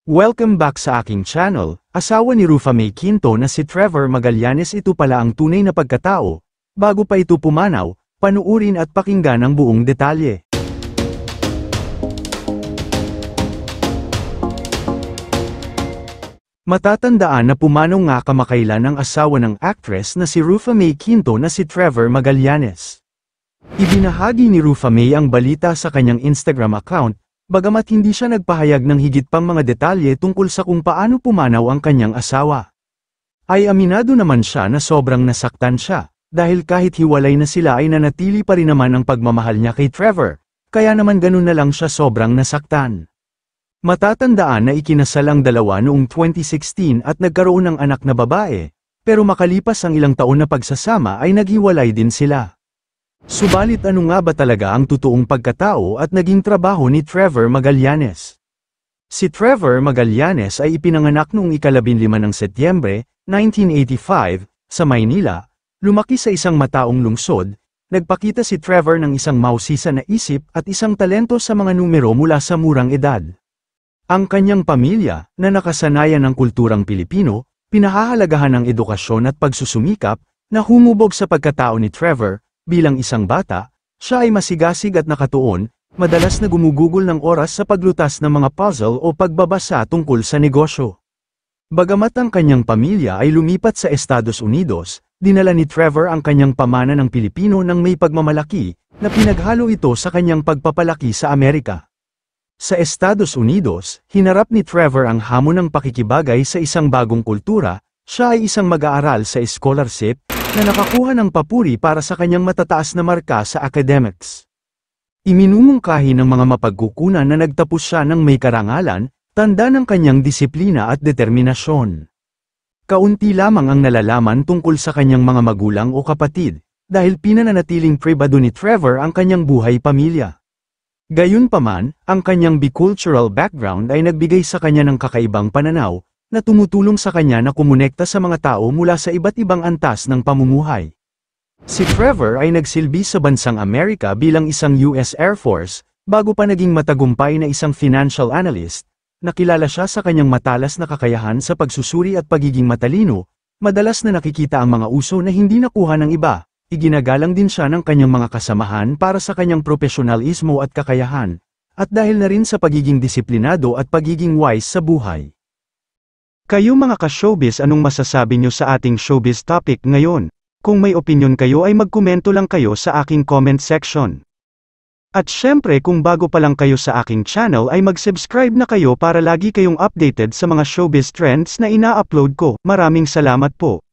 Welcome back sa aking channel. Asawa ni Rufa May Quinto na si Trevor Magallanes, ito pala ang tunay na pagkatao. Bago pa ito pumanaw, panuurin at pakinggan ang buong detalye. Matatandaan na pumanaw nga kamakailan ang asawa ng actress na si Rufa May Quinto na si Trevor Magallanes. Ibinahagi ni Rufa May ang balita sa kanyang Instagram account, bagamat hindi siya nagpahayag ng higit pang mga detalye tungkol sa kung paano pumanaw ang kanyang asawa. Ay aminado naman siya na sobrang nasaktan siya, dahil kahit hiwalay na sila ay nanatili pa rin naman ang pagmamahal niya kay Trevor, kaya naman ganun na lang siya sobrang nasaktan. Matatandaan na ikinasal ang dalawa noong 2016 at nagkaroon ng anak na babae, pero makalipas ang ilang taon na pagsasama ay naghiwalay din sila. Subalit ano nga ba talaga ang totoong pagkatao at naging trabaho ni Trevor Magallanes? Si Trevor Magallanes ay ipinanganak noong ika-15 ng Setyembre, 1985, sa Maynila. Lumaki sa isang mataong lungsod, nagpakita si Trevor ng isang mausisa na isip at isang talento sa mga numero mula sa murang edad. Ang kanyang pamilya, na nakasanayan ng kulturang Pilipino, pinahahalagahan ng edukasyon at pagsusumikap, na humubog sa pagkatao ni Trevor. Bilang isang bata, siya ay masigasig at nakatuon, madalas na gumugugol ng oras sa paglutas ng mga puzzle o pagbabasa tungkol sa negosyo. Bagamat ang kanyang pamilya ay lumipat sa Estados Unidos, dinala ni Trevor ang kanyang pamana ng Pilipino nang may pagmamalaki, na pinaghalo ito sa kanyang pagpapalaki sa Amerika. Sa Estados Unidos, hinarap ni Trevor ang hamon ng pakikibagay sa isang bagong kultura. Siya ay isang mag-aaral sa scholarship, na nakakuha ng papuri para sa kanyang matataas na marka sa academics. Iminumungkahi ng mga mapagkukunan na nagtapos siya ng may karangalan, tanda ng kanyang disiplina at determinasyon. Kaunti lamang ang nalalaman tungkol sa kanyang mga magulang o kapatid, dahil pinananatiling pribado ni Trevor ang kanyang buhay pamilya. Gayunpaman, ang kanyang bicultural background ay nagbigay sa kanya ng kakaibang pananaw, na tumutulong sa kanya na kumonekta sa mga tao mula sa iba't ibang antas ng pamumuhay. Si Trevor ay nagsilbi sa bansang Amerika bilang isang US Air Force, bago pa naging matagumpay na isang financial analyst. Nakilala siya sa kanyang matalas na kakayahan sa pagsusuri at pagiging matalino, madalas na nakikita ang mga uso na hindi nakuha ng iba. Iginagalang din siya ng kanyang mga kasamahan para sa kanyang profesionalismo at kakayahan, at dahil na rin sa pagiging disiplinado at pagiging wise sa buhay. Kayo mga ka-showbiz, anong masasabi nyo sa ating showbiz topic ngayon? Kung may opinion kayo ay magkomento lang kayo sa aking comment section. At syempre kung bago pa lang kayo sa aking channel ay mag-subscribe na kayo para lagi kayong updated sa mga showbiz trends na ina-upload ko. Maraming salamat po.